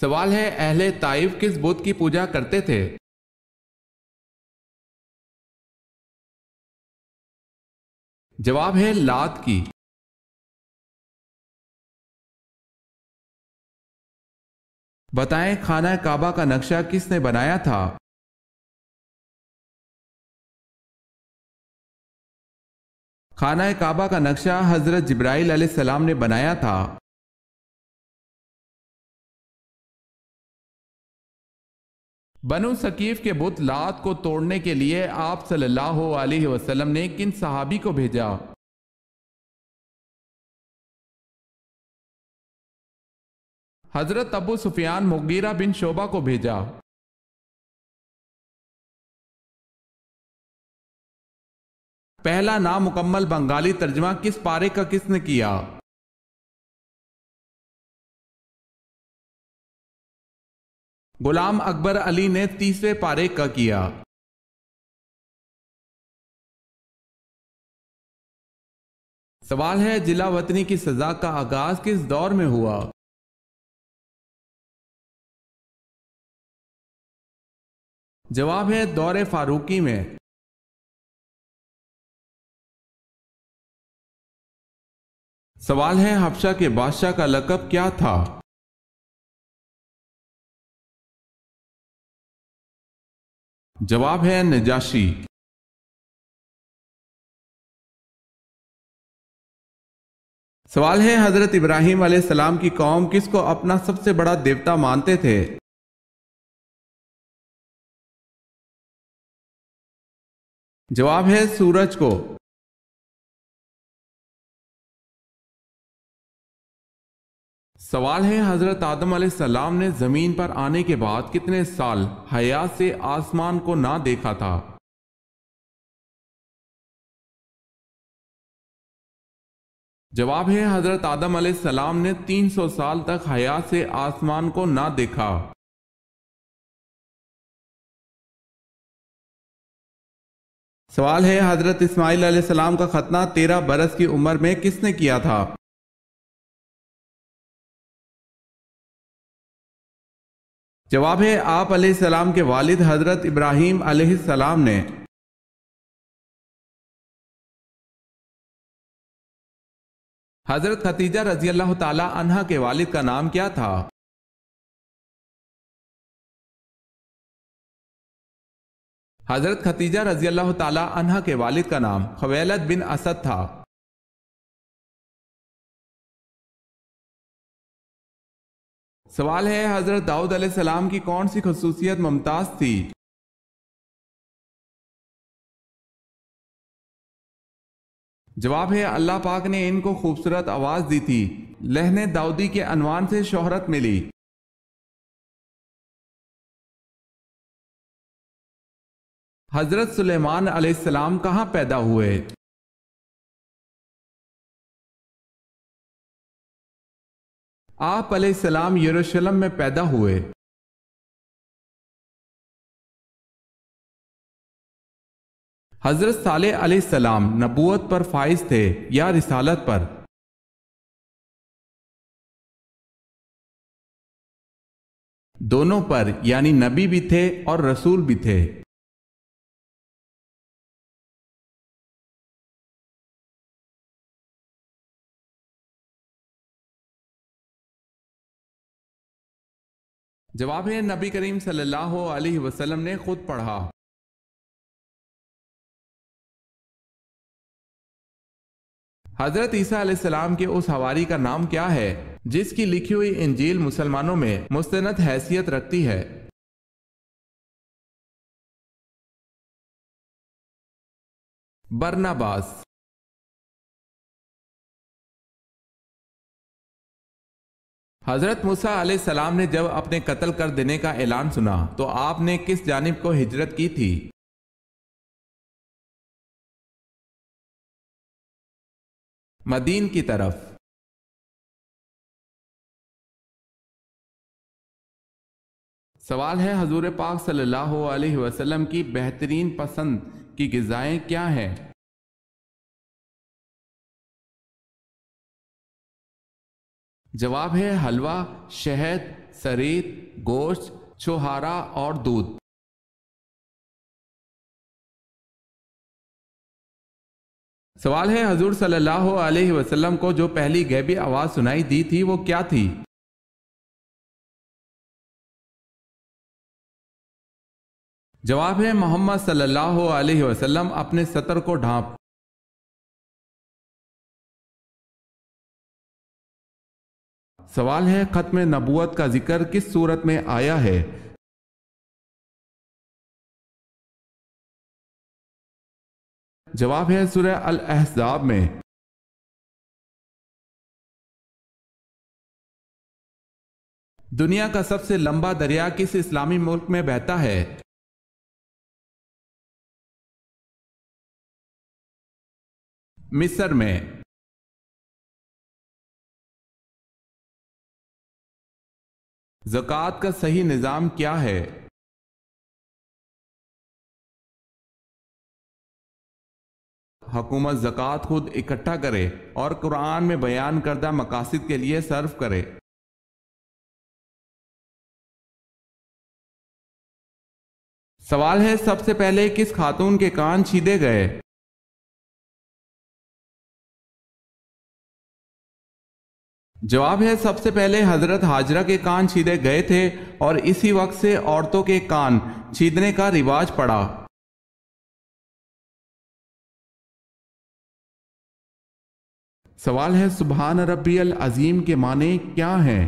سوال ہے اہل طائف کس بت کی پوجا کرتے تھے؟ جواب ہے لات کی۔ بتائیں خانہ کعبہ کا نقشہ کس نے بنایا تھا؟ خانہ کعبہ کا نقشہ حضرت جبرائیل علیہ السلام نے بنایا تھا۔ بنو ثقیف کے بت لات کو توڑنے کے لیے آپ صلی اللہ علیہ وسلم نے کن صحابی کو بھیجا؟ حضرت ابو سفیان مغیرہ بن شعبہ کو بھیجا۔ پہلا نامکمل بنگالی ترجمہ کس پارے کا کس نے کیا؟ غلام اکبر علی نے 30ویں پارے کا کیا۔ سوال ہے جلا وطنی کی سزا کا آغاز کس دور میں ہوا؟ جواب ہے دور فاروقی میں۔ سوال ہے حبشہ کے بادشاہ کا لقب کیا تھا؟ جواب ہے نجاشی۔ سوال ہے حضرت ابراہیم علیہ السلام کی قوم کس کو اپنا سب سے بڑا دیوتا مانتے تھے؟ جواب ہے سورج کو۔ سوال ہے حضرت آدم علیہ السلام نے زمین پر آنے کے بعد کتنے سال حیات سے آسمان کو نہ دیکھا تھا؟ جواب ہے حضرت آدم علیہ السلام نے 300 سال تک حیات سے آسمان کو نہ دیکھا۔ سوال ہے حضرت اسماعیل علیہ السلام کا ختنہ 13 برس کی عمر میں کس نے کیا تھا؟ جواب ہے آپ علیہ السلام کے والد حضرت ابراہیم علیہ السلام نے۔ حضرت خدیجہ رضی اللہ تعالی عنہا کے والد کا نام کیا تھا؟ حضرت خدیجہ رضی اللہ تعالی عنہا کے والد کا نام خویلد بن اسد تھا۔ سوال ہے حضرت داؤد علیہ السلام کی کون سی خصوصیت ممتاز تھی؟ جواب ہے اللہ پاک نے ان کو خوبصورت آواز دی تھی، لہن داؤدی کے عنوان سے شہرت ملی۔ حضرت سلیمان علیہ السلام کہاں پیدا ہوئے؟ آپ علیہ السلام یروشلم میں پیدا ہوئے۔ حضرت صالح علیہ السلام نبوت پر فائز تھے یا رسالت پر؟ دونوں پر، یعنی نبی بھی تھے اور رسول بھی تھے۔ جواب ہے نبی کریم صلی اللہ علیہ وسلم نے خود پڑھا۔ حضرت عیسیٰ علیہ السلام کے اس حواری کا نام کیا ہے جس کی لکھی ہوئی انجیل مسلمانوں میں مستند حیثیت رکھتی ہے؟ برناباس۔ حضرت موسیٰ علیہ السلام نے جب اپنے قتل کر دینے کا اعلان سنا تو آپ نے کس جانب کو ہجرت کی تھی؟ مدین کی طرف۔ سوال ہے حضور پاک صلی اللہ علیہ وسلم کی بہترین پسند کی غذائیں کیا ہیں؟ جواب ہے حلوہ، شہد، سرید، گوشت، چھوہارا اور دودھ۔ سوال ہے حضور صلی اللہ علیہ وسلم کو جو پہلی غیبی آواز سنائی دی تھی وہ کیا تھی؟ جواب ہے محمد صلی اللہ علیہ وسلم اپنے سطر کو ڈھانپ۔ سوال ہے ختم نبوت کا ذکر کس صورت میں آیا ہے؟ جواب ہے سورہ الاحزاب میں۔ دنیا کا سب سے لمبا دریا کس اسلامی ملک میں بہتا ہے؟ مصر میں۔ زکوٰۃ کا صحیح نظام کیا ہے؟ حکومت زکوٰۃ خود اکٹھا کرے اور قرآن میں بیان کردہ مقاصد کے لیے صرف کرے۔ سوال ہے سب سے پہلے کس خاتون کے کان چھیدے گئے؟ جواب ہے سب سے پہلے حضرت ہاجرہ کے کان چھیدے گئے تھے اور اسی وقت سے عورتوں کے کان چھیدنے کا رواج پڑا۔ سوال ہے سبحان ربی العظیم کے معنی کیا ہیں؟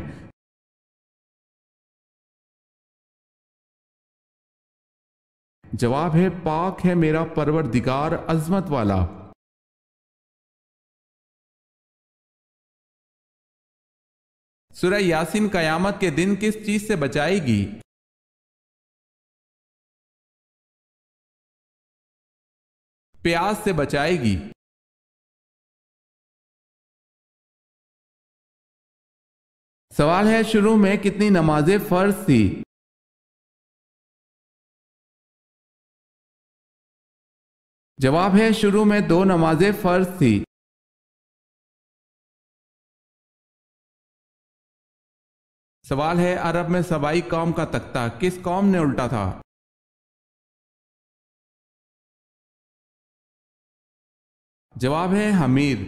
جواب ہے پاک ہے میرا پروردگار عظمت والا۔ سورہ یاسین قیامت کے دن کس چیز سے بچائے گی؟ پیاس سے بچائے گی۔ سوال ہے شروع میں کتنی نمازیں فرض تھی؟ جواب ہے شروع میں 2 نمازیں فرض تھی۔ سوال ہے عرب میں سبائی قوم کا تختہ کس قوم نے الٹا تھا؟ جواب ہے حمیر۔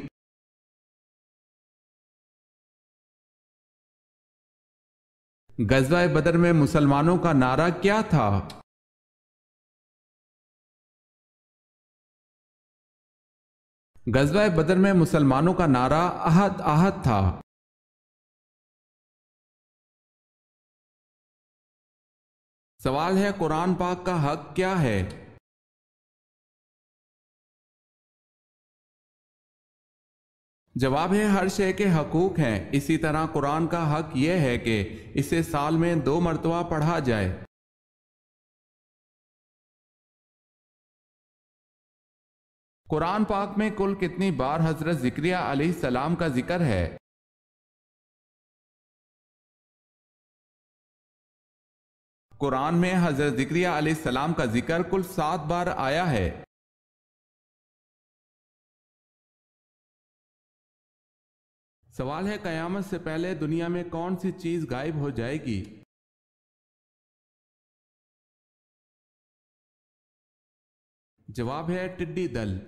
غزوہ بدر میں مسلمانوں کا نعرہ کیا تھا؟ غزوہ بدر میں مسلمانوں کا نعرہ احد احد تھا۔ سوال ہے قرآن پاک کا حق کیا ہے؟ جواب ہے ہر شے کے حقوق ہیں، اسی طرح قرآن کا حق یہ ہے کہ اسے سال میں 2 مرتبہ پڑھا جائے۔ قرآن پاک میں کل کتنی بار حضرت زکریا علیہ السلام کا ذکر ہے؟ قرآن میں حضرت زکریا علیہ السلام کا ذکر کل 7 بار آیا ہے۔ سوال ہے قیامت سے پہلے دنیا میں کون سی چیز غائب ہو جائے گی؟ جواب ہے ٹڈی دل۔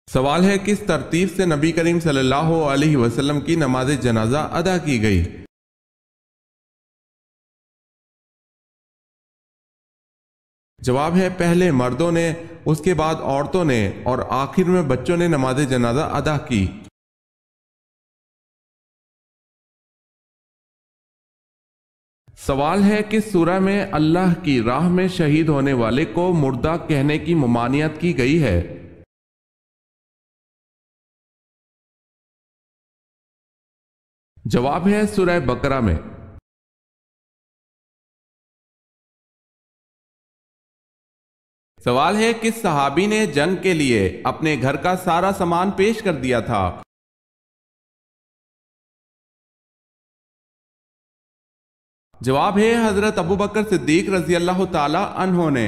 سوال ہے کس ترتیب سے نبی کریم صلی اللہ علیہ وسلم کی نماز جنازہ ادا کی گئی؟ جواب ہے پہلے مردوں نے، اس کے بعد عورتوں نے اور آخر میں بچوں نے نماز جنازہ ادا کی۔ سوال ہے کس سورہ میں اللہ کی راہ میں شہید ہونے والے کو مردہ کہنے کی ممانعت کی گئی ہے؟ جواب ہے سورہ بقرہ میں۔ سوال ہے کس صحابی نے جنگ کے لیے اپنے گھر کا سارا سامان پیش کر دیا تھا؟ جواب ہے حضرت ابوبکر صدیق رضی اللہ تعالی عنہ نے۔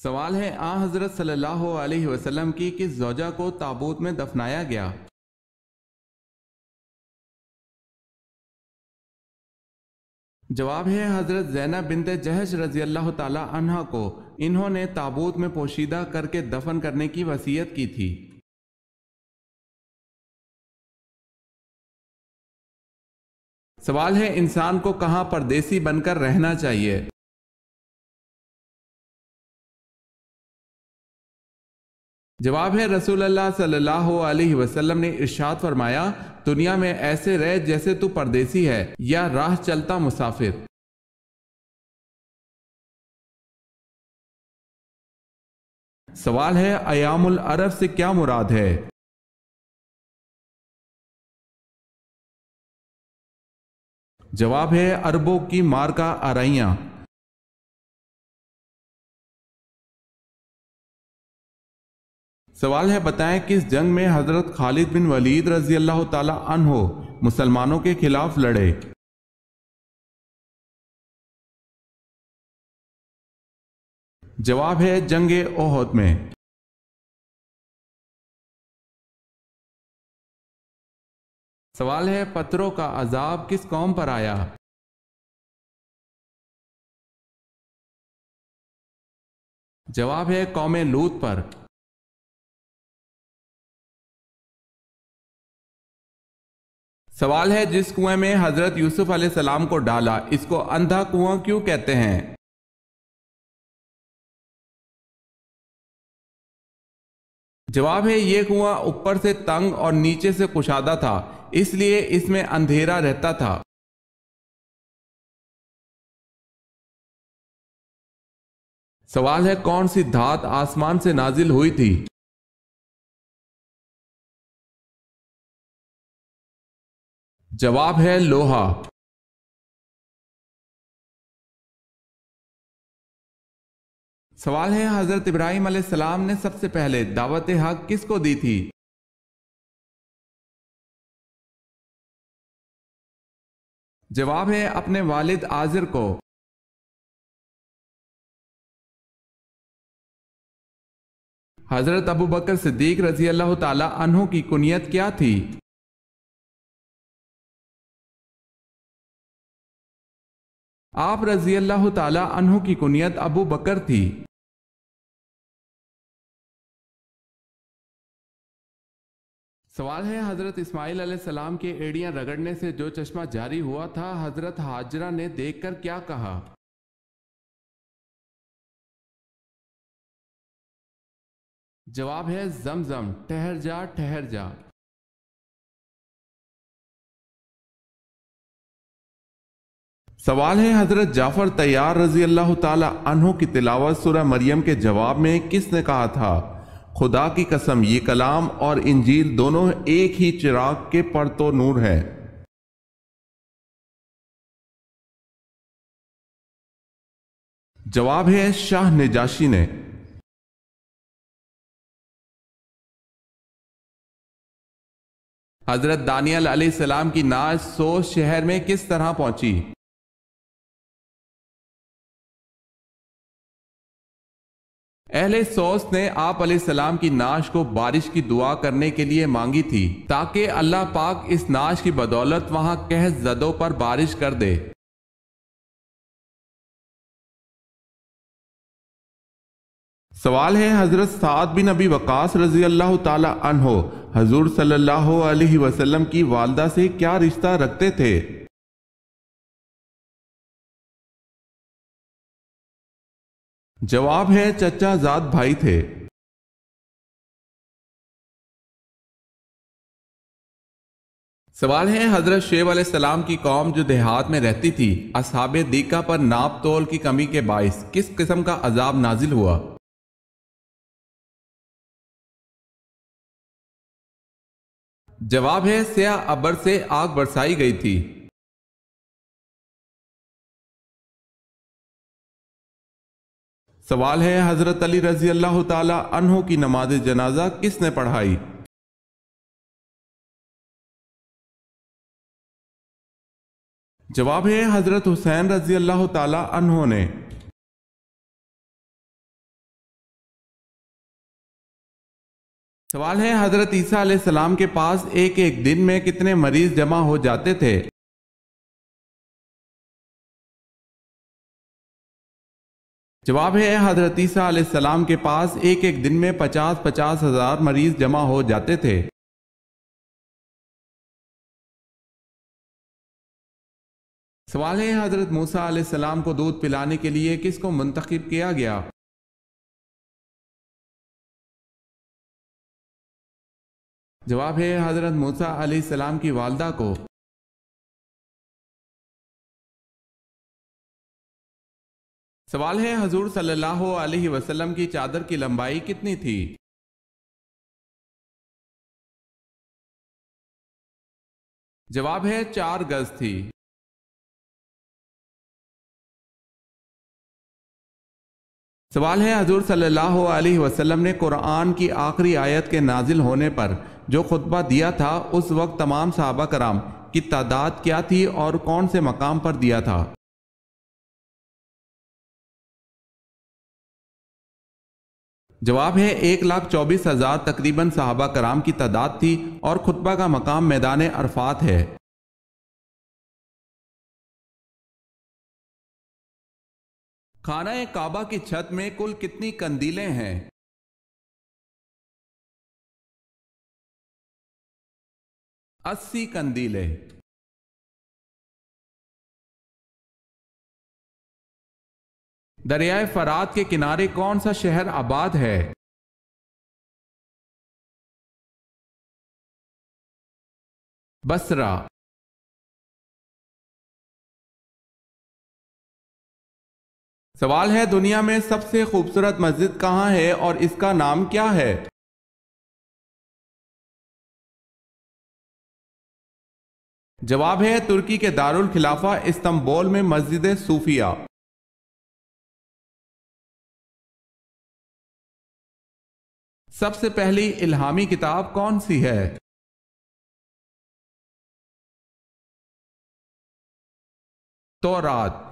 سوال ہے آن حضرت صلی اللہ علیہ وسلم کی کس زوجہ کو تابوت میں دفنایا گیا؟ جواب ہے حضرت زینب بنت جہش رضی اللہ تعالی عنہا کو انہوں نے تابوت میں پوشیدہ کر کے دفن کرنے کی وصیت کی تھی۔ سوال ہے انسان کو کہاں پردیسی بن کر رہنا چاہیے؟ جواب ہے رسول اللہ صلی اللہ علیہ وسلم نے ارشاد فرمایا دنیا میں ایسے رہ جیسے تو پردیسی ہے یا راہ چلتا مسافر۔ سوال ہے ایام العرب سے کیا مراد ہے؟ جواب ہے عربوں کی مارکا آرائیاں۔ سوال ہے بتائیں کس جنگ میں حضرت خالد بن ولید رضی اللہ تعالی عنہ مسلمانوں کے خلاف لڑے؟ جواب ہے جنگ احد میں۔ سوال ہے پتھروں کا عذاب کس قوم پر آیا؟ جواب ہے قوم لوط پر۔ سوال ہے جس کنویں میں حضرت یوسف علیہ السلام کو ڈالا اس کو اندھا کنواں کیوں کہتے ہیں؟ جواب ہے یہ کنواں اوپر سے تنگ اور نیچے سے کشادہ تھا اس لیے اس میں اندھیرا رہتا تھا۔ سوال ہے کون سی دھات آسمان سے نازل ہوئی تھی؟ جواب ہے لوہا۔ سوال ہے حضرت ابراہیم علیہ السلام نے سب سے پہلے دعوت حق کس کو دی تھی؟ جواب ہے اپنے والد آزر کو۔ حضرت ابو بکر صدیق رضی اللہ تعالی عنہ کی کنیت کیا تھی؟ آپ رضی اللہ تعالی عنہ کی کنیت ابو بکر تھی۔ سوال ہے حضرت اسماعیل علیہ السلام کے ایڑیاں رگڑنے سے جو چشمہ جاری ہوا تھا حضرت ہاجرہ نے دیکھ کر کیا کہا؟ جواب ہے زمزم، ٹھہر جا ٹھہر جا۔ سوال ہے حضرت جعفر طیار رضی اللہ تعالی عنہ کی تلاوت سورہ مریم کے جواب میں کس نے کہا تھا خدا کی قسم یہ کلام اور انجیل دونوں ایک ہی چراغ کے پرتو نور ہے؟ جواب ہے شاہ نجاشی نے۔ حضرت دانیال علیہ السلام کی نعش سوس شہر میں کس طرح پہنچی؟ اہل سوس نے آپ علیہ السلام کی نعش کو بارش کی دعا کرنے کے لیے مانگی تھی تاکہ اللہ پاک اس نعش کی بدولت وہاں قحط زدوں پر بارش کر دے۔ سوال ہے حضرت سعد بن ابی وقاص رضی اللہ تعالی عنہ حضور صلی اللہ علیہ وسلم کی والدہ سے کیا رشتہ رکھتے تھے؟ جواب ہے چچا زاد بھائی تھے۔ سوال ہے حضرت شعیب علیہ السلام کی قوم جو دیہات میں رہتی تھی اصحاب دیکا پر ناپ تول کی کمی کے باعث کس قسم کا عذاب نازل ہوا؟ جواب ہے سیاہ ابر سے آگ برسائی گئی تھی۔ سوال ہے حضرت علی رضی اللہ تعالی عنہ کی نماز جنازہ کس نے پڑھائی؟ جواب ہے حضرت حسین رضی اللہ تعالی عنہ نے۔ سوال ہے حضرت عیسیٰ علیہ السلام کے پاس ایک ایک دن میں کتنے مریض جمع ہو جاتے تھے؟ جواب ہے حضرت عیسیٰ علیہ السلام کے پاس ایک ایک دن میں 50 ہزار مریض جمع ہو جاتے تھے۔ سوال ہے حضرت موسیٰ علیہ السلام کو دودھ پلانے کے لیے کس کو منتخب کیا گیا؟ جواب ہے حضرت موسیٰ علیہ السلام کی والدہ کو۔ سوال ہے حضور صلی اللہ علیہ وسلم کی چادر کی لمبائی کتنی تھی؟ جواب ہے 4 گز تھی۔ سوال ہے حضور صلی اللہ علیہ وسلم نے قرآن کی آخری آیت کے نازل ہونے پر جو خطبہ دیا تھا اس وقت تمام صحابہ کرام کی تعداد کیا تھی اور کون سے مقام پر دیا تھا؟ جواب ہے 1,24,000 تقریباً صحابہ کرام کی تعداد تھی اور خطبہ کا مقام میدان عرفات ہے۔ خانہ کعبہ کی چھت میں کل کتنی قندیلیں ہیں؟ اسی قندیلیں۔ دریائے فرات کے کنارے کون سا شہر آباد ہے؟ بصرہ۔ سوال ہے دنیا میں سب سے خوبصورت مسجد کہاں ہے اور اس کا نام کیا ہے؟ جواب ہے ترکی کے دارالخلافہ استنبول میں مسجد صوفیہ۔ سب سے پہلی الہامی کتاب کون سی ہے؟ تورات۔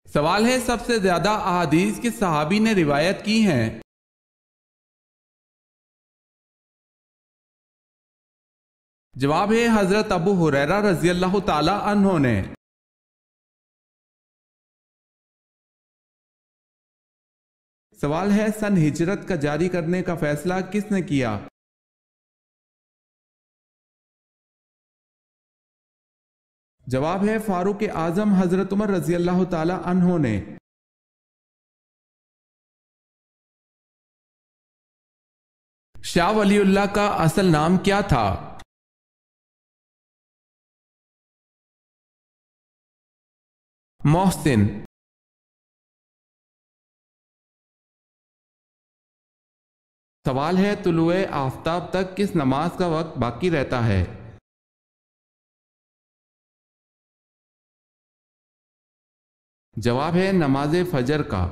سوال ہے سب سے زیادہ احادیث کس صحابی نے روایت کی ہیں؟ جواب ہے حضرت ابو ہریرہ رضی اللہ تعالی عنہ نے۔ سوال ہے سن ہجرت کا جاری کرنے کا فیصلہ کس نے کیا؟ جواب ہے فاروق اعظم حضرت عمر رضی اللہ تعالی عنہ نے۔ شاہ ولی اللہ کا اصل نام کیا تھا؟ محسن۔ سوال ہے طلوع آفتاب تک کس نماز کا وقت باقی رہتا ہے؟ جواب ہے نماز فجر کا۔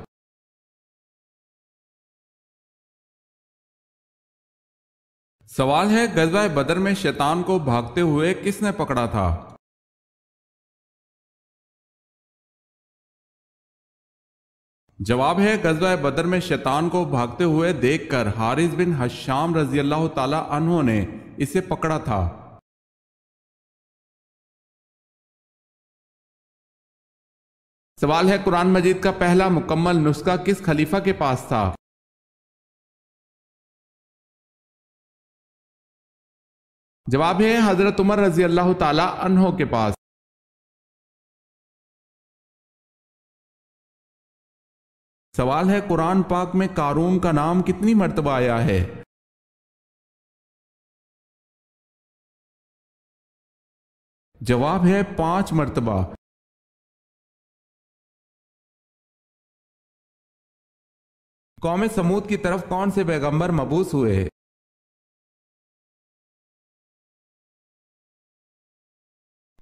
سوال ہے غزوہ بدر میں شیطان کو بھاگتے ہوئے کس نے پکڑا تھا؟ جواب ہے غزوہ بدر میں شیطان کو بھاگتے ہوئے دیکھ کر حارث بن حشام رضی اللہ تعالی عنہ نے اسے پکڑا تھا۔ سوال ہے قرآن مجید کا پہلا مکمل نسخہ کس خلیفہ کے پاس تھا؟ جواب ہے حضرت عمر رضی اللہ تعالی عنہ کے پاس۔ سوال ہے قرآن پاک میں قارون کا نام کتنی مرتبہ آیا ہے؟ جواب ہے 5 مرتبہ۔ قوم سمود کی طرف کون سے پیغمبر مبعوث ہوئے؟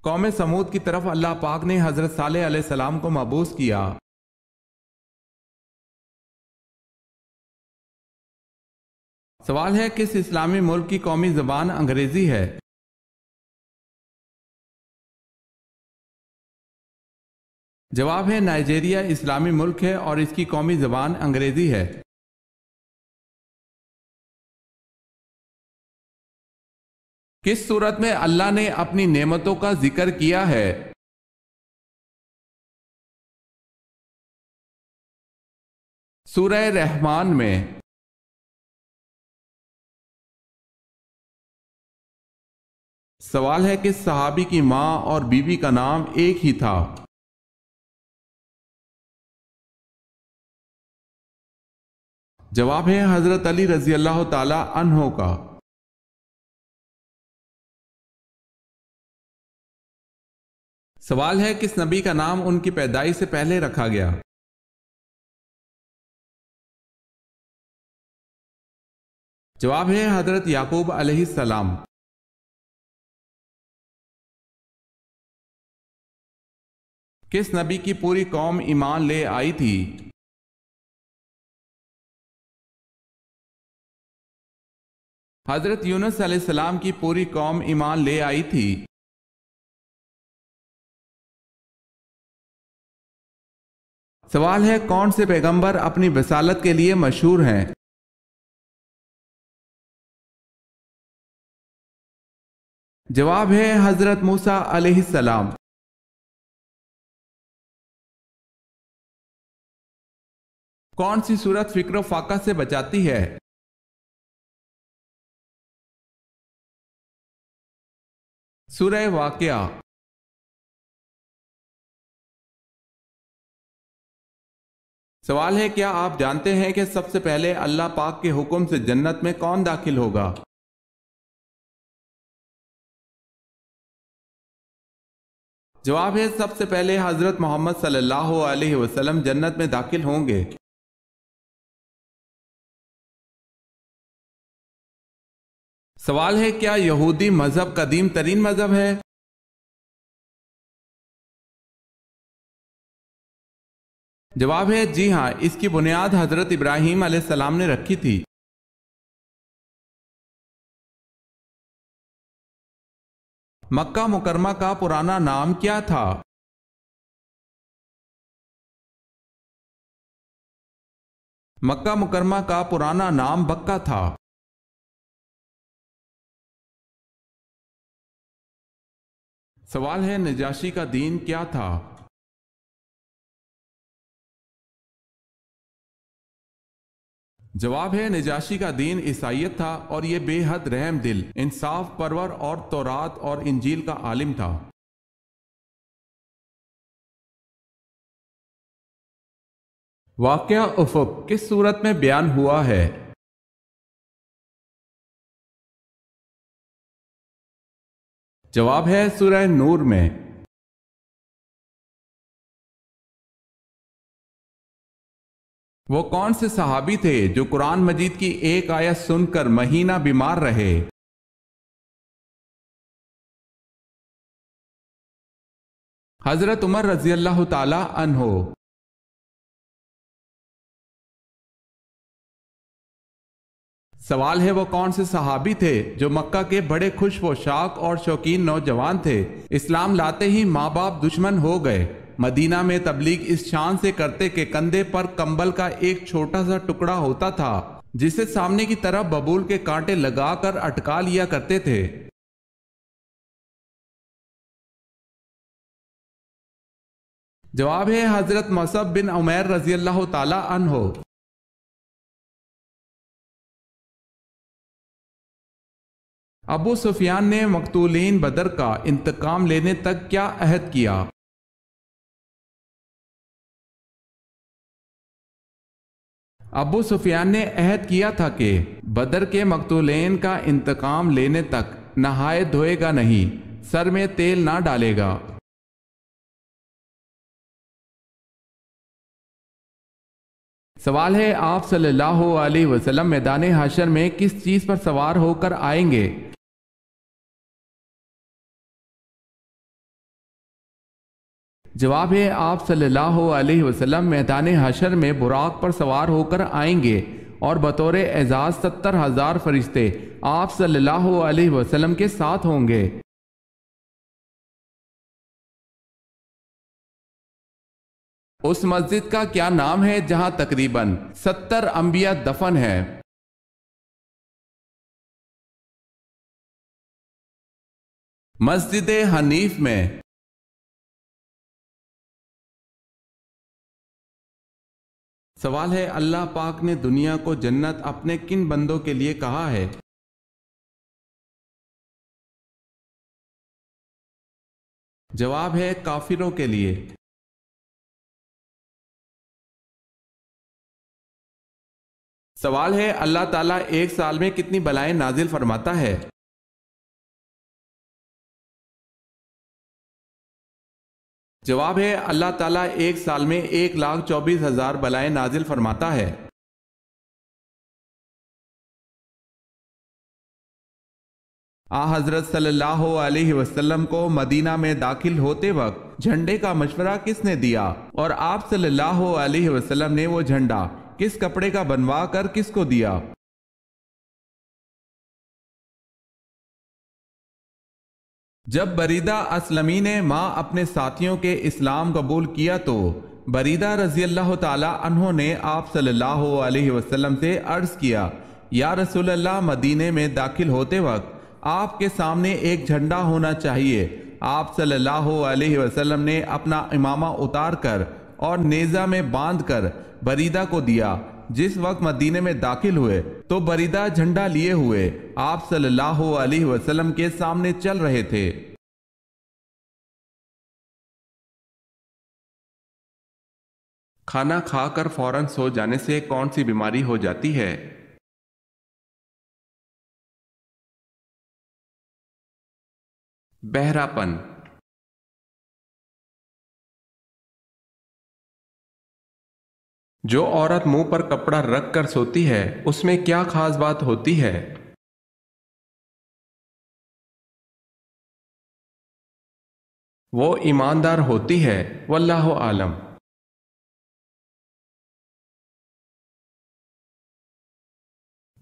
قوم سمود کی طرف اللہ پاک نے حضرت صالح علیہ السلام کو مبعوث کیا۔ سوال ہے کس اسلامی ملک کی قومی زبان انگریزی ہے؟ جواب ہے نائجیریا اسلامی ملک ہے اور اس کی قومی زبان انگریزی ہے۔ کس صورت میں اللہ نے اپنی نعمتوں کا ذکر کیا ہے؟ سورہ رحمان میں۔ سوال ہے کہ صحابی کی ماں اور بیوی کا نام ایک ہی تھا؟ جواب ہے حضرت علی رضی اللہ تعالی عنہ کا۔ سوال ہے کس نبی کا نام ان کی پیدائش سے پہلے رکھا گیا؟ جواب ہے حضرت یعقوب علیہ السلام۔ کس نبی کی پوری قوم ایمان لے آئی تھی؟ حضرت یونس علیہ السلام کی پوری قوم ایمان لے آئی تھی۔ سوال ہے کون سے پیغمبر اپنی رسالت کے لیے مشہور ہیں؟ جواب ہے حضرت موسیٰ علیہ السلام۔ کون سی صورت فکر و فاقہ سے بچاتی ہے؟ سورہ واقعہ۔ سوال ہے کیا آپ جانتے ہیں کہ سب سے پہلے اللہ پاک کے حکم سے جنت میں کون داخل ہوگا؟ جواب ہے سب سے پہلے حضرت محمد صلی اللہ علیہ وسلم جنت میں داخل ہوں گے۔ سوال ہے کیا یہودی مذہب قدیم ترین مذہب ہے؟ جواب ہے جی ہاں، اس کی بنیاد حضرت ابراہیم علیہ السلام نے رکھی تھی۔ مکہ مکرمہ کا پرانا نام کیا تھا؟ مکہ مکرمہ کا پرانا نام بکہ تھا۔ سوال ہے نجاشی کا دین کیا تھا؟ جواب ہے نجاشی کا دین عیسائیت تھا اور یہ بے حد رحم دل، انصاف پرور اور تورات اور انجیل کا عالم تھا۔ واقعہ افق کس صورت میں بیان ہوا ہے؟ جواب ہے سورہ نور میں۔ وہ کون سے صحابی تھے جو قرآن مجید کی ایک آیت سن کر مہینہ بیمار رہے؟ حضرت عمر رضی اللہ تعالی عنہ۔ سوال ہے وہ کون سے صحابی تھے جو مکہ کے بڑے خوش پوشاک اور شوقین نوجوان تھے، اسلام لاتے ہی ماں باپ دشمن ہو گئے، مدینہ میں تبلیغ اس شان سے کرتے کہ کندھے پر کمبل کا ایک چھوٹا سا ٹکڑا ہوتا تھا جسے سامنے کی طرف ببول کے کانٹے لگا کر اٹکا لیا کرتے تھے۔ جواب ہے حضرت مصعب بن عمیر رضی اللہ تعالی عنہ۔ ابو سفیان نے مقتولین بدر کا انتقام لینے تک کیا عہد کیا؟ ابو سفیان نے عہد کیا تھا کہ بدر کے مقتولین کا انتقام لینے تک نہائے دھوئے گا نہیں، سر میں تیل نہ ڈالے گا۔ سوال ہے آپ صلی اللہ علیہ وسلم میدان حشر میں کس چیز پر سوار ہو کر آئیں گے؟ جواب ہے آپ صلی اللہ علیہ وسلم میدان حشر میں براق پر سوار ہو کر آئیں گے اور بطور اعزاز 70,000 فرشتے آپ صلی اللہ علیہ وسلم کے ساتھ ہوں گے۔ اس مسجد کا کیا نام ہے جہاں تقریباً 70 انبیاء دفن ہیں؟ مسجد حنیف میں۔ سوال ہے اللہ پاک نے دنیا کو جنت اپنے کن بندوں کے لیے کہا ہے؟ جواب ہے کافروں کے لیے۔ سوال ہے اللہ تعالیٰ ایک سال میں کتنی بلائیں نازل فرماتا ہے؟ جواب ہے اللہ تعالیٰ ایک سال میں 1,24,000 بلائیں نازل فرماتا ہے۔ حضرت صلی اللہ علیہ وسلم کو مدینہ میں داخل ہوتے وقت جھنڈے کا مشورہ کس نے دیا، اور آپ صلی اللہ علیہ وسلم نے وہ جھنڈا کس کپڑے کا بنوا کر کس کو دیا؟ جب بریدہ اسلمی نے ماں اپنے ساتھیوں کے اسلام قبول کیا تو بریدہ رضی اللہ تعالی عنہ نے آپ صلی اللہ علیہ وسلم سے عرض کیا، یا رسول اللہ، مدینے میں داخل ہوتے وقت آپ کے سامنے ایک جھنڈا ہونا چاہیے۔ آپ صلی اللہ علیہ وسلم نے اپنا امامہ اتار کر اور نیزہ میں باندھ کر بریدہ کو دیا۔ جس وقت مدینے میں داخل ہوئے تو بریدہ جھنڈا لیے ہوئے آپ صلی اللہ علیہ وسلم کے سامنے چل رہے تھے۔ کھانا کھا کر فوراً سو جانے سے کون سی بیماری ہو جاتی ہے؟ بہراپن۔ جو عورت منہ پر کپڑا رکھ کر سوتی ہے اس میں کیا خاص بات ہوتی ہے؟ وہ ایماندار ہوتی ہے، واللہ عالم۔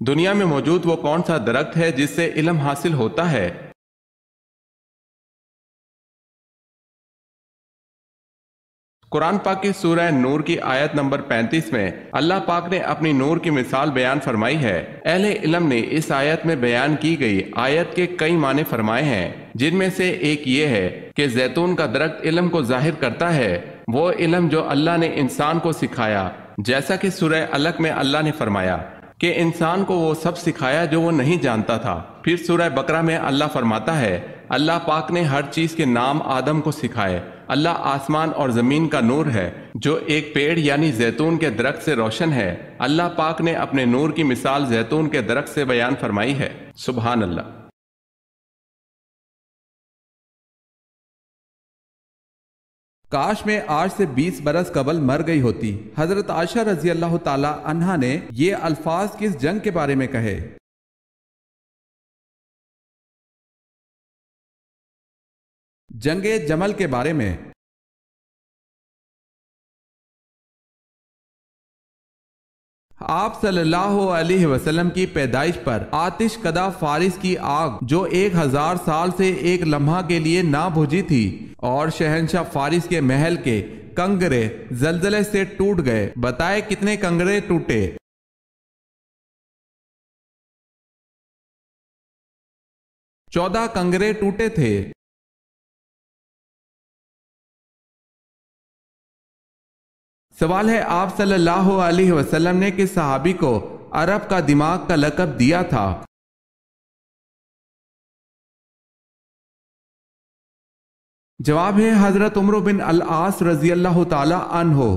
دنیا میں موجود وہ کون سا درخت ہے جس سے علم حاصل ہوتا ہے؟ قرآن پاک کی سورہ نور کی آیت نمبر 35 میں اللہ پاک نے اپنی نور کی مثال بیان فرمائی ہے۔ اہل علم نے اس آیت میں بیان کی گئی آیت کے کئی معنی فرمائے ہیں، جن میں سے ایک یہ ہے کہ زیتون کا درخت علم کو ظاہر کرتا ہے، وہ علم جو اللہ نے انسان کو سکھایا، جیسا کہ سورہ علق میں اللہ نے فرمایا کہ انسان کو وہ سب سکھایا جو وہ نہیں جانتا تھا۔ پھر سورہ بقرہ میں اللہ فرماتا ہے، اللہ پاک نے ہر چیز کے نام آدم کو سکھائے۔ اللہ آسمان اور زمین کا نور ہے جو ایک پیڑ یعنی زیتون کے درخت سے روشن ہے۔ اللہ پاک نے اپنے نور کی مثال زیتون کے درخت سے بیان فرمائی ہے۔ سبحان اللہ۔ کاش میں آج سے 20 برس قبل مر گئی ہوتی۔ حضرت عائشہ رضی اللہ تعالی عنہا نے یہ الفاظ کس جنگ کے بارے میں کہے؟ جنگ جمل کے بارے میں۔ آپ صلی اللہ علیہ وسلم کی پیدائش پر آتش کدہ فارس کی آگ جو 1000 سال سے ایک لمحہ کے لیے نہ بجھی تھی، اور شہنشاہ فارس کے محل کے کنگرے زلزلے سے ٹوٹ گئے، بتائے کتنے کنگرے ٹوٹے؟ 14 کنگرے ٹوٹے تھے۔ سوال ہے آپ صلی اللہ علیہ وسلم نے کس صحابی کو عرب کا دماغ کا لقب دیا تھا؟ جواب ہے حضرت عمرو بن العاص رضی اللہ تعالی عنہ۔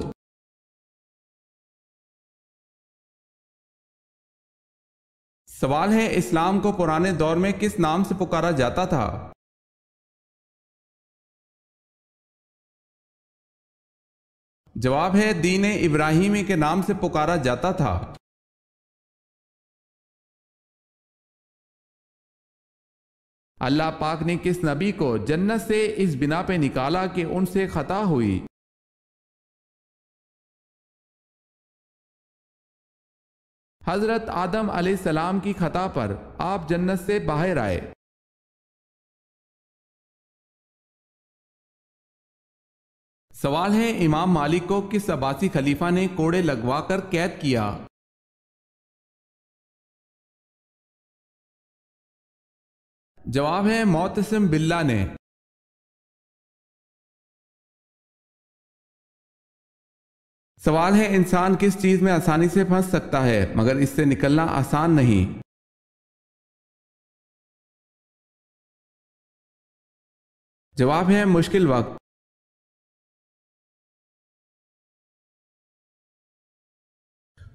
سوال ہے اسلام کو پرانے دور میں کس نام سے پکارا جاتا تھا؟ جواب ہے دین ابراہیمی کے نام سے پکارا جاتا تھا۔ اللہ پاک نے کس نبی کو جنت سے اس بنا پہ نکالا کہ ان سے خطا ہوئی؟ حضرت آدم علیہ السلام کی خطا پر آپ جنت سے باہر آئے۔ سوال ہے امام مالک کو کس عباسی خلیفہ نے کوڑے لگوا کر قید کیا؟ جواب ہے معتصم باللہ نے۔ سوال ہے انسان کس چیز میں آسانی سے پھنس سکتا ہے مگر اس سے نکلنا آسان نہیں؟ جواب ہے مشکل وقت۔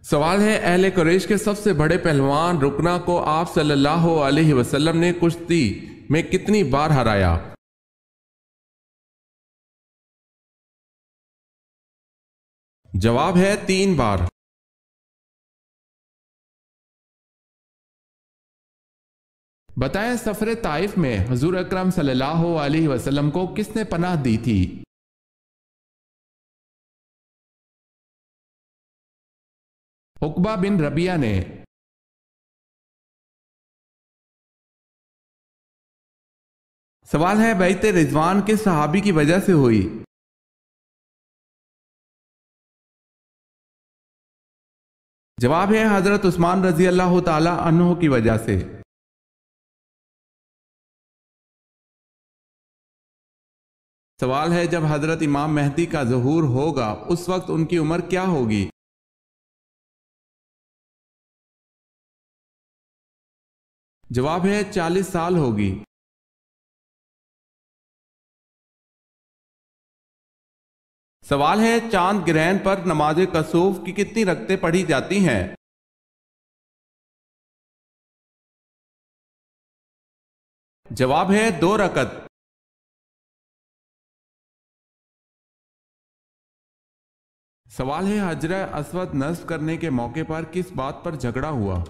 سوال ہے اہل قریش کے سب سے بڑے پہلوان رکنا کو آپ صلی اللہ علیہ وسلم نے کشتی میں کتنی بار ہرایا؟ جواب ہے 3 بار۔ بتائیں سفر طائف میں حضور اکرم صلی اللہ علیہ وسلم کو کس نے پناہ دی تھی؟ عقبہ بن ربیعہ نے۔ سوال ہے بیعت رضوان کس صحابی کی وجہ سے ہوئی؟ جواب ہے حضرت عثمان رضی اللہ تعالی عنہ کی وجہ سے۔ سوال ہے جب حضرت امام مہدی کا ظہور ہوگا اس وقت ان کی عمر کیا ہوگی؟ جواب ہے 40 سال ہوگی۔ سوال ہے چاند گرہن پر نماز کسوف کی کتنی رکعتیں پڑھی جاتی ہیں؟ جواب ہے 2 رکعت۔ سوال ہے حجرہ اسود نصب کرنے کے موقع پر کس بات پر جھگڑا ہوا؟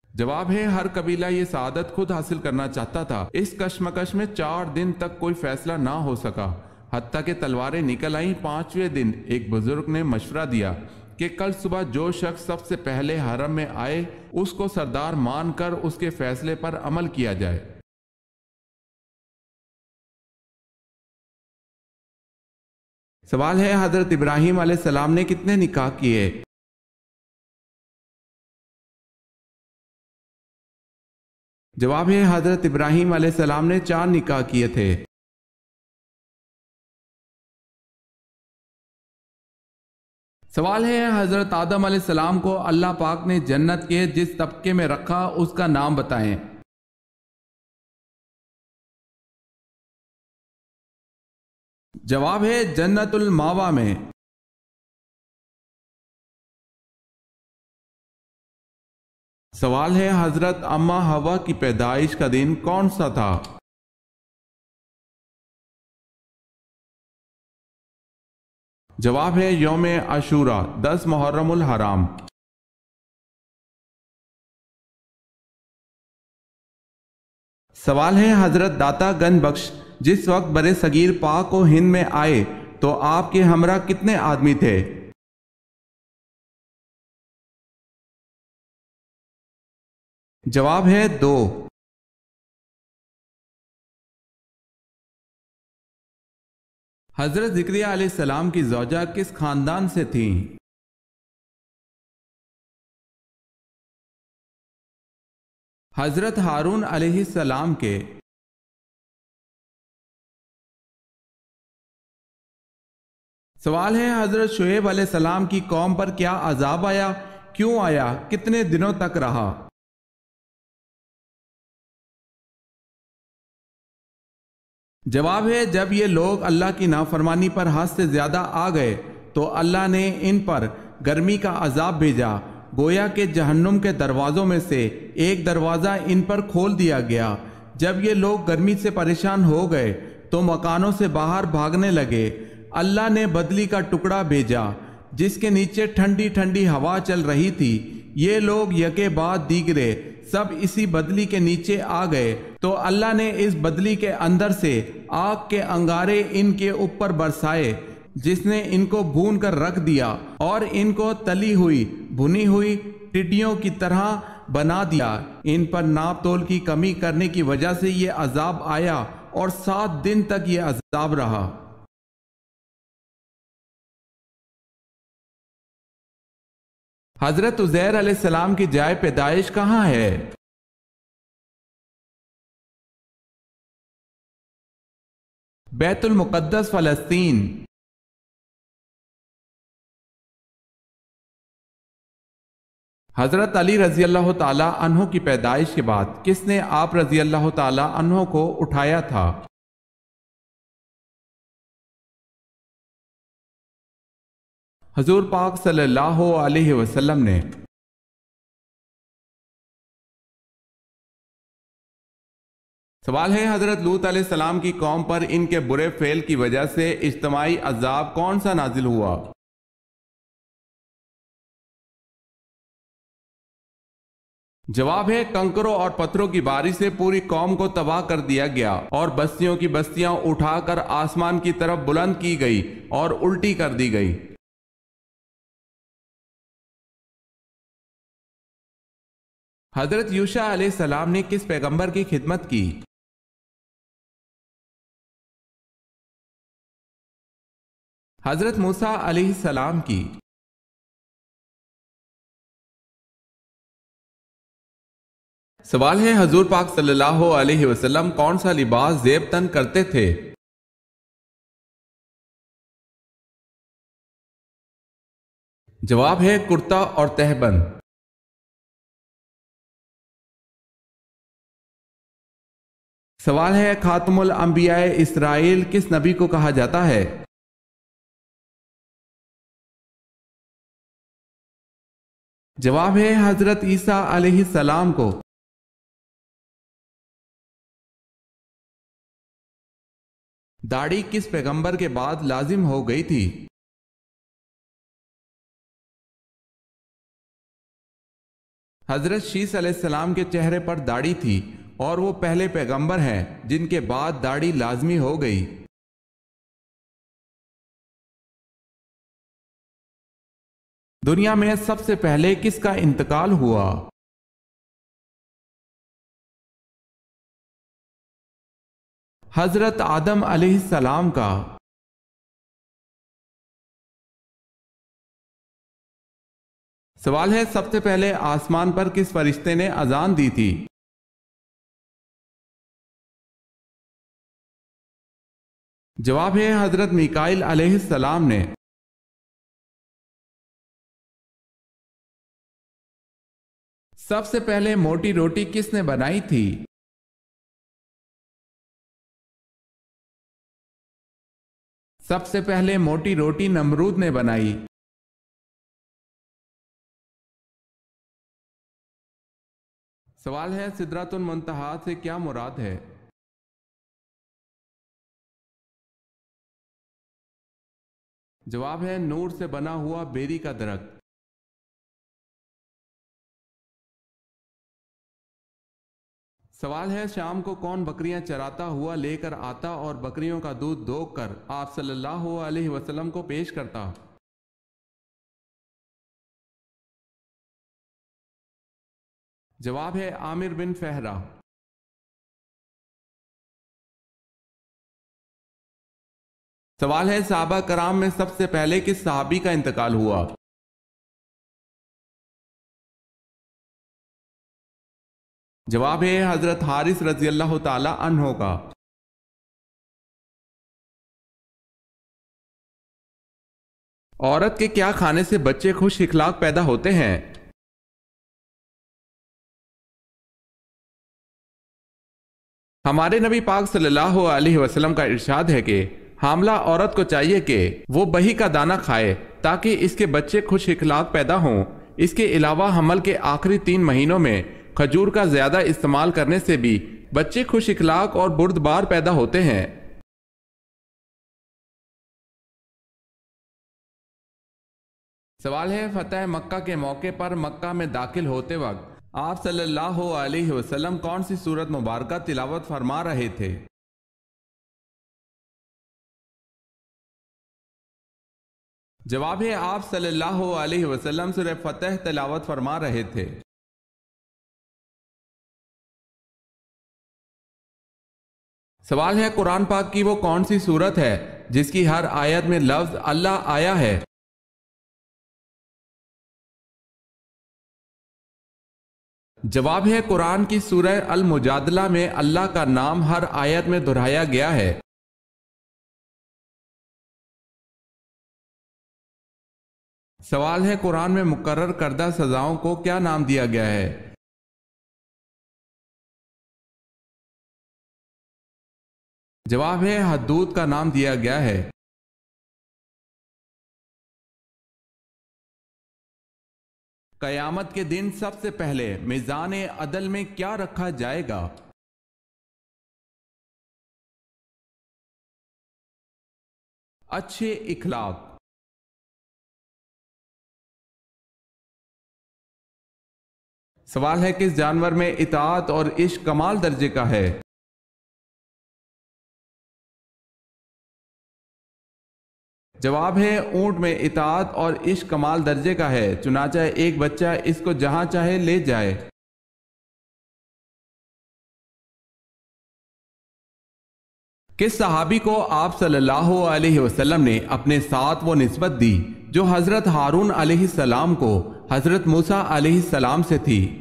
جواب ہے ہر قبیلہ یہ سعادت خود حاصل کرنا چاہتا تھا، اس کشمکش میں 4 دن تک کوئی فیصلہ نہ ہو سکا، حتیٰ کہ تلواریں نکل آئیں۔ 5ویں دن ایک بزرگ نے مشورہ دیا کہ کل صبح جو شخص سب سے پہلے حرم میں آئے اس کو سردار مان کر اس کے فیصلے پر عمل کیا جائے۔ سوال ہے حضرت ابراہیم علیہ السلام نے کتنے نکاح کیے؟ جواب ہے حضرت ابراہیم علیہ السلام نے 4 نکاح کیے تھے۔ سوال ہے حضرت آدم علیہ السلام کو اللہ پاک نے جنت کے جس طبقے میں رکھا اس کا نام بتائیں۔ جواب ہے جنت الماوا میں۔ سوال ہے حضرت اماں حوا کی پیدائش کا دن کون سا تھا؟ جواب ہے یوم عاشوراء 10 محرم الحرام۔ سوال ہے حضرت داتا گنج بخش جس وقت برے صغیر پاک و ہند میں آئے تو آپ کے ہمراہ کتنے آدمی تھے؟ جواب ہے 2۔ حضرت زکریا علیہ السلام کی زوجہ کس خاندان سے تھیں؟ حضرت ہارون علیہ السلام کے۔ سوال ہے حضرت شعیب علیہ السلام کی قوم پر کیا عذاب آیا، کیوں آیا، کتنے دنوں تک رہا؟ جواب ہے جب یہ لوگ اللہ کی نافرمانی پر حد سے زیادہ آ گئے تو اللہ نے ان پر گرمی کا عذاب بھیجا، گویا کہ جہنم کے دروازوں میں سے ایک دروازہ ان پر کھول دیا گیا۔ جب یہ لوگ گرمی سے پریشان ہو گئے تو مکانوں سے باہر بھاگنے لگے۔ اللہ نے بدلی کا ٹکڑا بھیجا جس کے نیچے ٹھنڈی ٹھنڈی ہوا چل رہی تھی۔ یہ لوگ یکے بعد دیگرے سب اسی بدلی کے نیچے آ گئے تو اللہ نے اس بدلی کے اندر سے آگ کے انگارے ان کے اوپر برسائے جس نے ان کو بھون کر رکھ دیا اور ان کو تلی ہوئی بھنی ہوئی ٹڈیوں کی طرح بنا دیا۔ ان پر ناپ تول کی کمی کرنے کی وجہ سے یہ عذاب آیا اور 7 دن تک یہ عذاب رہا۔ حضرت عزیر علیہ السلام کی جائے پیدائش کہاں ہے؟ بیت المقدس، فلسطین۔ حضرت علی رضی اللہ تعالی عنہ کی پیدائش کے بعد کس نے آپ رضی اللہ تعالی عنہ کو اٹھایا تھا؟ حضور پاک صلی اللہ علیہ وسلم نے۔ سوال ہے، حضرت لوط علیہ السلام کی قوم پر ان کے برے فعل کی وجہ سے اجتماعی عذاب کون سا نازل ہوا؟ جواب ہے، کنکروں اور پتھروں کی بارش سے پوری قوم کو تباہ کر دیا گیا اور بستیوں کی بستیاں اٹھا کر آسمان کی طرف بلند کی گئی اور الٹی کر دی گئی۔ حضرت یوشع علیہ السلام نے کس پیغمبر کی خدمت کی؟ حضرت موسیٰ علیہ السلام کی۔ سوال ہے، حضور پاک صلی اللہ علیہ وسلم کون سا لباس زیب تن کرتے تھے؟ جواب ہے، کرتا اور تہبند۔ سوال ہے، خاتم الانبیاء اسرائیل کس نبی کو کہا جاتا ہے؟ جواب ہے، حضرت عیسیٰ علیہ السلام کو۔ داڑھی کس پیغمبر کے بعد لازم ہو گئی تھی؟ حضرت شیس علیہ السلام کے چہرے پر داڑھی تھی اور وہ پہلے پیغمبر ہیں جن کے بعد داڑھی لازمی ہو گئی۔ دنیا میں سب سے پہلے کس کا انتقال ہوا؟ حضرت آدم علیہ السلام کا۔ سوال ہے، سب سے پہلے آسمان پر کس فرشتے نے اذان دی تھی؟ جواب ہے، حضرت میکائیل علیہ السلام نے۔ سب سے پہلے موٹی روٹی کس نے بنائی تھی؟ سب سے پہلے موٹی روٹی نمرود نے بنائی۔ سوال ہے، سدرۃ المنتہا سے کیا مراد ہے؟ جواب ہے، نور سے بنا ہوا بیری کا درخت۔ سوال ہے، شام کو کون بکریاں چراتا ہوا لے کر آتا اور بکریوں کا دودھ دوگ کر آپ صلی اللہ علیہ وسلم کو پیش کرتا؟ جواب ہے، عامر بن فہرہ۔ سوال ہے، صحابہ کرام میں سب سے پہلے کس صحابی کا انتقال ہوا؟ جواب ہے، حضرت حارث رضی اللہ تعالی عنہ کا۔ عورت کے کیا کھانے سے بچے خوش اخلاق پیدا ہوتے ہیں؟ ہمارے نبی پاک صلی اللہ علیہ وسلم کا ارشاد ہے کہ حاملہ عورت کو چاہیے کہ وہ بہی کا دانہ کھائے تاکہ اس کے بچے خوش اخلاق پیدا ہوں۔ اس کے علاوہ حمل کے آخری 3 مہینوں میں کھجور کا زیادہ استعمال کرنے سے بھی بچے خوش اخلاق اور بردبار پیدا ہوتے ہیں۔ سوال ہے، فتح مکہ کے موقع پر مکہ میں داخل ہوتے وقت آپ صلی اللہ علیہ وسلم کون سی سورت مبارکہ تلاوت فرما رہے تھے؟ جواب ہے، آپ صلی اللہ علیہ وسلم سورہ فتح تلاوت فرما رہے تھے۔ سوال ہے قرآن پاک کی وہ کون سی سورت ہے جس کی ہر آیت میں لفظ اللہ آیا ہے؟ جواب ہے قرآن کی سورہ المجادلہ میں اللہ کا نام ہر آیت میں دہرایا گیا ہے۔ سوال ہے قرآن میں مقرر کردہ سزاؤں کو کیا نام دیا گیا ہے؟ جواب ہے حدود کا نام دیا گیا ہے۔ قیامت کے دن سب سے پہلے میزان عدل میں کیا رکھا جائے گا؟ اچھے اخلاق۔ سوال ہے کس جانور میں اطاعت اور عشق کمال درجے کا ہے؟ جواب ہے اونٹ میں اطاعت اور عشق کمال درجے کا ہے، چنانچہ ایک بچہ اس کو جہاں چاہے لے جائے۔ کس صحابی کو آپ صلی اللہ علیہ وسلم نے اپنے ساتھ وہ نسبت دی جو حضرت ہارون علیہ السلام کو حضرت موسیٰ علیہ السلام سے تھی؟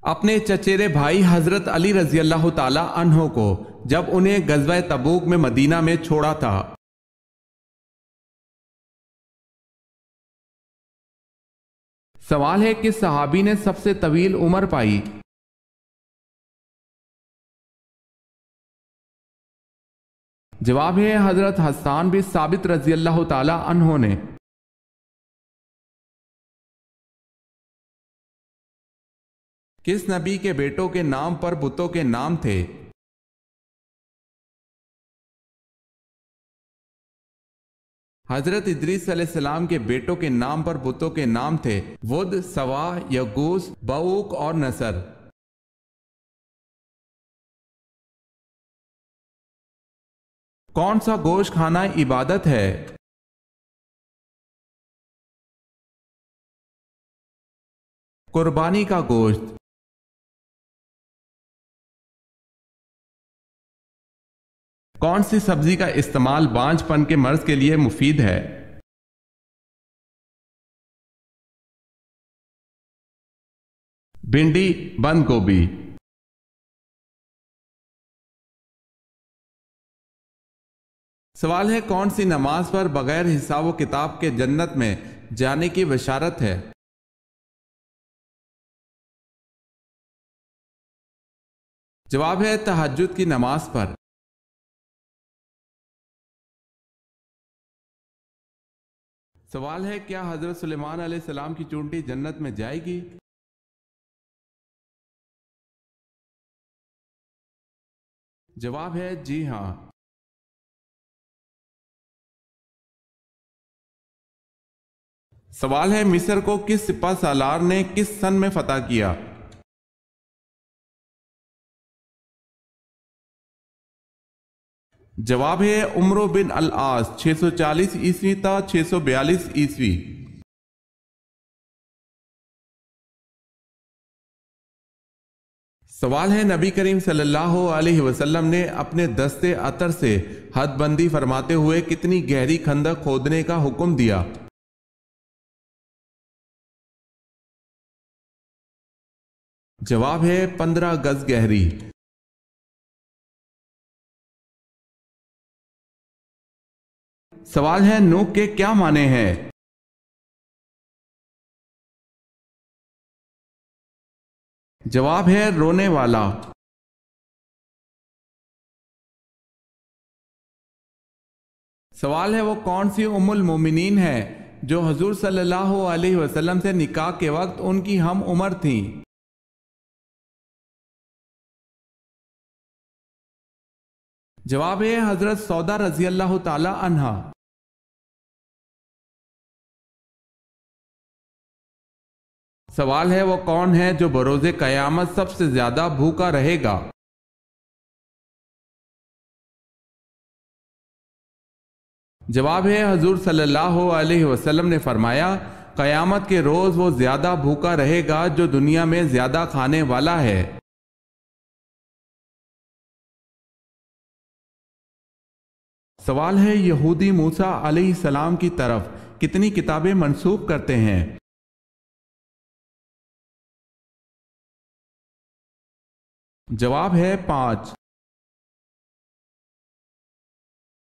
اپنے چچیرے بھائی حضرت علی رضی اللہ تعالی عنہ کو جب انہیں غزوہ تبوک میں مدینہ میں چھوڑا تھا۔ سوال ہے کس صحابی نے سب سے طویل عمر پائی؟ جواب ہے حضرت حسان بن ثابت رضی اللہ تعالی عنہ نے۔ کس نبی کے بیٹوں کے نام پر بتوں کے نام تھے؟ حضرت ادریس علیہ السلام کے بیٹوں کے نام پر بتوں کے نام تھے ود، سوا، یغوث، بؤوق اور نصر۔ کون سا گوشت کھانا عبادت ہے؟ قربانی کا گوشت۔ کون سی سبزی کا استعمال بانجھ پن کے مرض کے لیے مفید ہے؟ بھنڈی، بند گوبھی۔ سوال ہے کون سی نماز پر بغیر حساب و کتاب کے جنت میں جانے کی بشارت ہے؟ جواب ہے تہجد کی نماز پر۔ سوال ہے کیا حضرت سلیمان علیہ السلام کی چونٹی جنت میں جائے گی؟ جواب ہے جی ہاں۔ سوال ہے مصر کو کس سپہ سالار نے کس سن میں فتح کیا؟ جواب ہے عمرو بن العاص 640 عیسوی تا 642 عیسوی۔ سوال ہے نبی کریم صلی اللہ علیہ وسلم نے اپنے دستے عطر سے حد بندی فرماتے ہوئے کتنی گہری خندق کھودنے کا حکم دیا؟ جواب ہے 15 گز گہری۔ سوال ہے نوح کے کیا معنی ہیں؟ جواب ہے رونے والا۔ سوال ہے وہ کون سی ام المومنین ہے جو حضور صلی اللہ علیہ وسلم سے نکاح کے وقت ان کی ہم عمر تھیں؟ جواب ہے حضرت سودا رضی اللہ تعالی عنہا۔ سوال ہے وہ کون ہے جو بروز قیامت سب سے زیادہ بھوکا رہے گا؟ جواب ہے حضور صلی اللہ علیہ وسلم نے فرمایا قیامت کے روز وہ زیادہ بھوکا رہے گا جو دنیا میں زیادہ کھانے والا ہے۔ سوال ہے، یہودی موسیٰ علیہ السلام کی طرف کتنی کتابیں منسوب کرتے ہیں؟ جواب ہے 5۔